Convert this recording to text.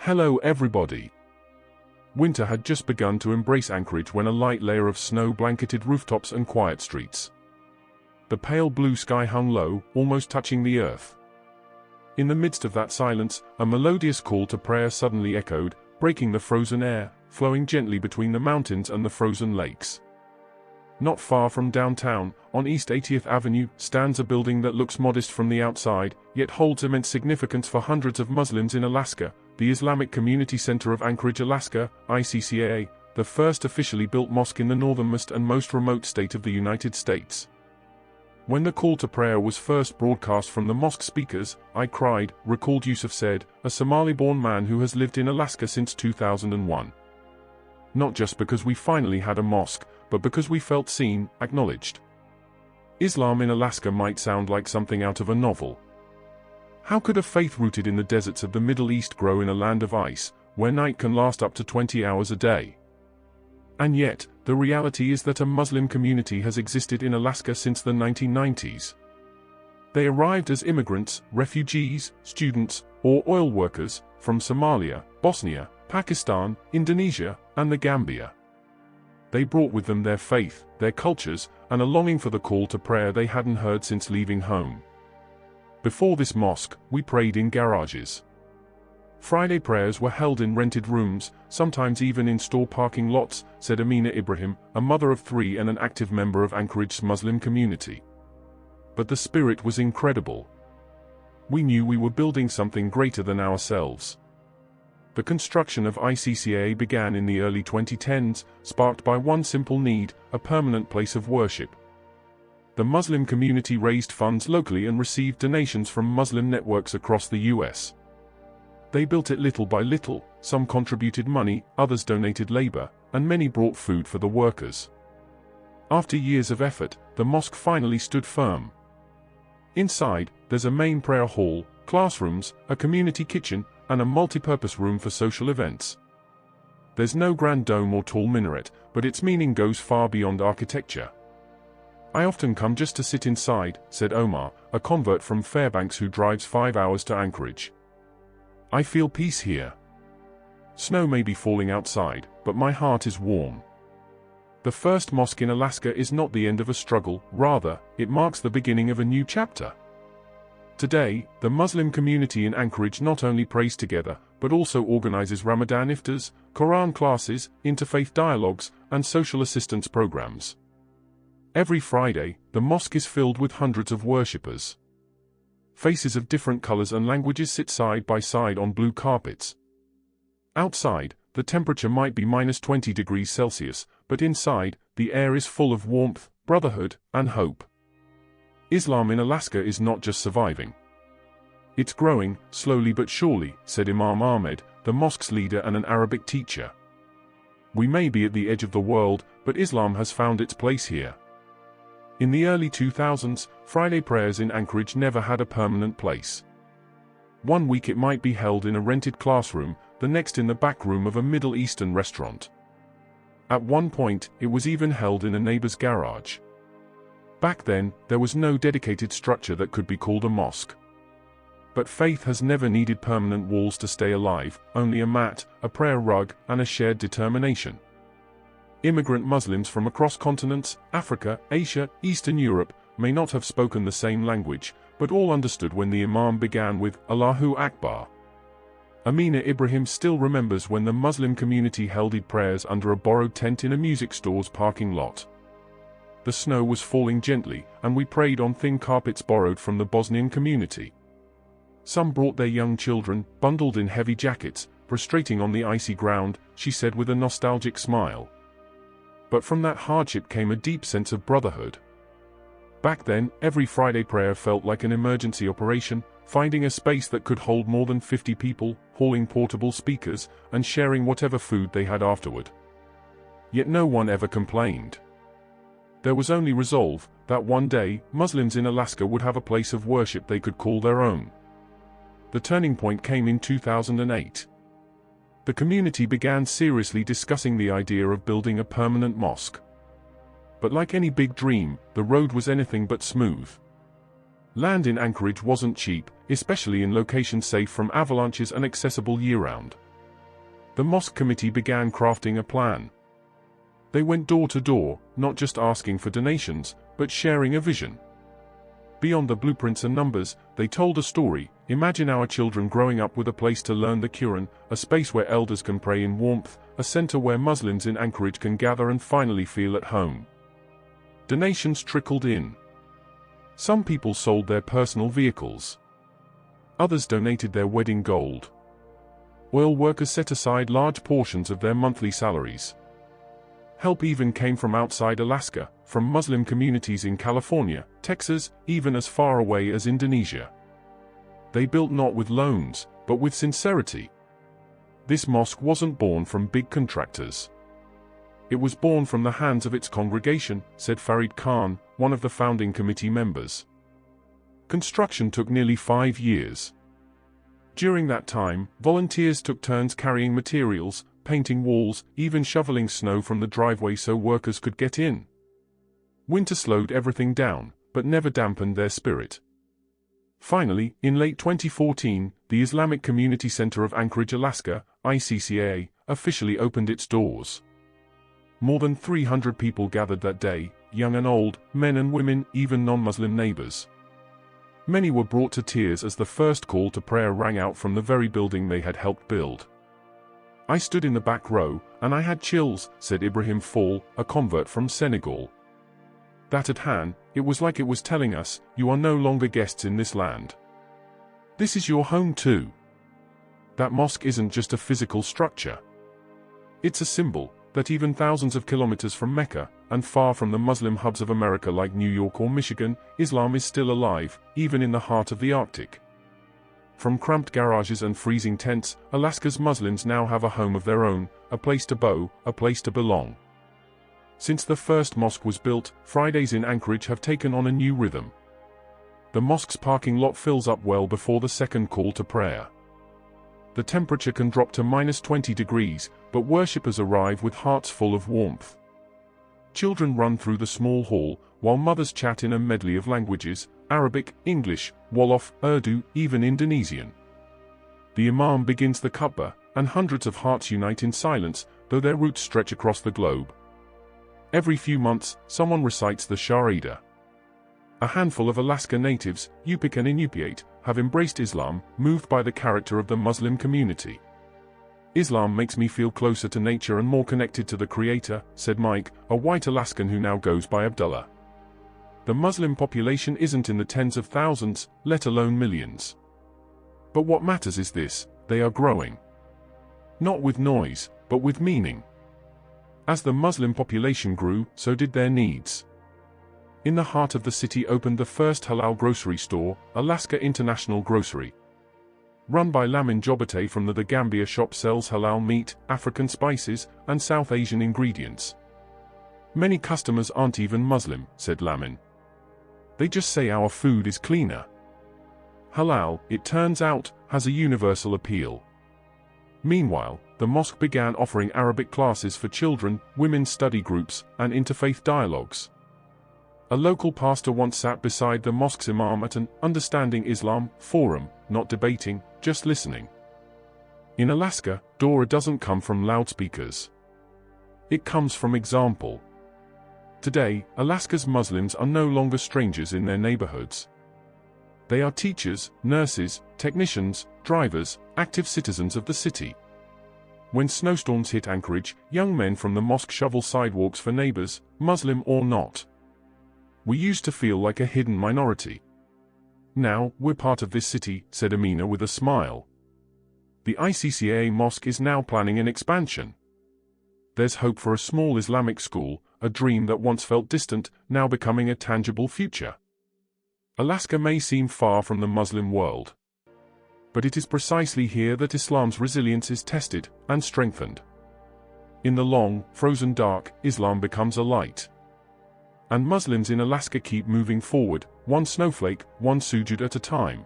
Hello everybody. Winter had just begun to embrace Anchorage when a light layer of snow blanketed rooftops and quiet streets. The pale blue sky hung low, almost touching the earth. In the midst of that silence, a melodious call to prayer suddenly echoed, breaking the frozen air, flowing gently between the mountains and the frozen lakes. Not far from downtown, on East 80th Avenue, stands a building that looks modest from the outside, yet holds immense significance for hundreds of Muslims in Alaska, the Islamic Community Center of Anchorage, Alaska, ICCAA, the first officially built mosque in the northernmost and most remote state of the United States. When the call to prayer was first broadcast from the mosque speakers, I cried, recalled Yusuf said, a Somali-born man who has lived in Alaska since 2001. Not just because we finally had a mosque, but because we felt seen, acknowledged. Islam in Alaska might sound like something out of a novel. How could a faith rooted in the deserts of the Middle East grow in a land of ice, where night can last up to 20 hours a day? And yet, the reality is that a Muslim community has existed in Alaska since the 1990s. They arrived as immigrants, refugees, students, or oil workers, from Somalia, Bosnia, Pakistan, Indonesia, and the Gambia. They brought with them their faith, their cultures, and a longing for the call to prayer they hadn't heard since leaving home. Before this mosque, we prayed in garages. Friday prayers were held in rented rooms, sometimes even in store parking lots, said Amina Ibrahim, a mother of 3 and an active member of Anchorage's Muslim community. But the spirit was incredible. We knew we were building something greater than ourselves. The construction of ICCAA began in the early 2010s, sparked by one simple need, a permanent place of worship. The Muslim community raised funds locally and received donations from Muslim networks across the U.S. They built it little by little, some contributed money, others donated labor, and many brought food for the workers. After years of effort, the mosque finally stood firm. Inside, there's a main prayer hall, classrooms, a community kitchen, and a multi-purpose room for social events. There's no grand dome or tall minaret, but its meaning goes far beyond architecture. I often come just to sit inside, said Omar, a convert from Fairbanks who drives 5 hours to Anchorage. I feel peace here. Snow may be falling outside, but my heart is warm. The first mosque in Alaska is not the end of a struggle, rather, it marks the beginning of a new chapter. Today, the Muslim community in Anchorage not only prays together, but also organizes Ramadan iftars, Quran classes, interfaith dialogues, and social assistance programs. Every Friday, the mosque is filled with hundreds of worshippers. Faces of different colors and languages sit side by side on blue carpets. Outside, the temperature might be -20 degrees Celsius, but inside, the air is full of warmth, brotherhood, and hope. Islam in Alaska is not just surviving. It's growing, slowly but surely, said Imam Ahmed, the mosque's leader and an Arabic teacher. We may be at the edge of the world, but Islam has found its place here. In the early 2000s, Friday prayers in Anchorage never had a permanent place. One week it might be held in a rented classroom, the next in the back room of a Middle Eastern restaurant. At one point, it was even held in a neighbor's garage. Back then, there was no dedicated structure that could be called a mosque. But faith has never needed permanent walls to stay alive, only a mat, a prayer rug, and a shared determination. Immigrant Muslims from across continents, Africa, Asia, Eastern Europe, may not have spoken the same language, but all understood when the Imam began with Allahu Akbar. Amina Ibrahim still remembers when the Muslim community held Eid prayers under a borrowed tent in a music store's parking lot. The snow was falling gently, and we prayed on thin carpets borrowed from the Bosnian community. Some brought their young children, bundled in heavy jackets, prostrating on the icy ground, she said with a nostalgic smile. But from that hardship came a deep sense of brotherhood. Back then, every Friday prayer felt like an emergency operation, finding a space that could hold more than 50 people, hauling portable speakers, and sharing whatever food they had afterward. Yet no one ever complained. There was only resolve, that one day, Muslims in Alaska would have a place of worship they could call their own. The turning point came in 2008. The community began seriously discussing the idea of building a permanent mosque. But like any big dream, the road was anything but smooth. Land in Anchorage wasn't cheap, especially in locations safe from avalanches and accessible year-round. The mosque committee began crafting a plan. They went door to door, not just asking for donations, but sharing a vision. Beyond the blueprints and numbers, they told a story. Imagine our children growing up with a place to learn the Quran, a space where elders can pray in warmth, a center where Muslims in Anchorage can gather and finally feel at home. Donations trickled in. Some people sold their personal vehicles. Others donated their wedding gold. Oil workers set aside large portions of their monthly salaries. Help even came from outside Alaska, from Muslim communities in California, Texas, even as far away as Indonesia. They built not with loans, but with sincerity. This mosque wasn't born from big contractors. It was born from the hands of its congregation, said Farid Khan, one of the founding committee members. Construction took nearly 5 years. During that time, volunteers took turns carrying materials, painting walls, even shoveling snow from the driveway so workers could get in. Winter slowed everything down, but never dampened their spirit. Finally, in late 2014, the Islamic Community Center of Anchorage, Alaska, ICCAA, officially opened its doors. More than 300 people gathered that day, young and old, men and women, even non-Muslim neighbors. Many were brought to tears as the first call to prayer rang out from the very building they had helped build. I stood in the back row, and I had chills, said Ibrahim Fall, a convert from Senegal. That at hand, it was like it was telling us, you are no longer guests in this land. This is your home too. That mosque isn't just a physical structure. It's a symbol that even thousands of kilometers from Mecca, and far from the Muslim hubs of America like New York or Michigan, Islam is still alive, even in the heart of the Arctic. From cramped garages and freezing tents, Alaska's Muslims now have a home of their own, a place to bow, a place to belong. Since the first mosque was built, Fridays in Anchorage have taken on a new rhythm. The mosque's parking lot fills up well before the second call to prayer. The temperature can drop to -20 degrees, but worshippers arrive with hearts full of warmth. Children run through the small hall, while mothers chat in a medley of languages: Arabic, English, Wolof, Urdu, even Indonesian. The Imam begins the khutbah, and hundreds of hearts unite in silence, though their roots stretch across the globe. Every few months, someone recites the Shahada. A handful of Alaska natives, Yupik and Inupiat, have embraced Islam, moved by the character of the Muslim community. Islam makes me feel closer to nature and more connected to the Creator, said Mike, a white Alaskan who now goes by Abdullah. The Muslim population isn't in the tens of thousands, let alone millions. But what matters is this: they are growing. Not with noise, but with meaning. As the Muslim population grew, so did their needs. In the heart of the city opened the first halal grocery store, Alaska International Grocery. Run by Lamin Jobate from the Gambia shop sells halal meat, African spices, and South Asian ingredients. Many customers aren't even Muslim, said Lamin. They just say our food is cleaner. Halal, it turns out, has a universal appeal. Meanwhile, the mosque began offering Arabic classes for children, women's study groups, and interfaith dialogues. A local pastor once sat beside the mosque's imam at an Understanding Islam forum, not debating, just listening. In Alaska, Dora doesn't come from loudspeakers. It comes from example. Today, Alaska's Muslims are no longer strangers in their neighborhoods. They are teachers, nurses, technicians, drivers, active citizens of the city. When snowstorms hit Anchorage, young men from the mosque shovel sidewalks for neighbors, Muslim or not. We used to feel like a hidden minority. Now, we're part of this city, said Amina with a smile. The ICCAA mosque is now planning an expansion. There's hope for a small Islamic school, a dream that once felt distant, now becoming a tangible future. Alaska may seem far from the Muslim world. But it is precisely here that Islam's resilience is tested and strengthened. In the long, frozen dark, Islam becomes a light. And Muslims in Alaska keep moving forward, one snowflake, one sujud at a time.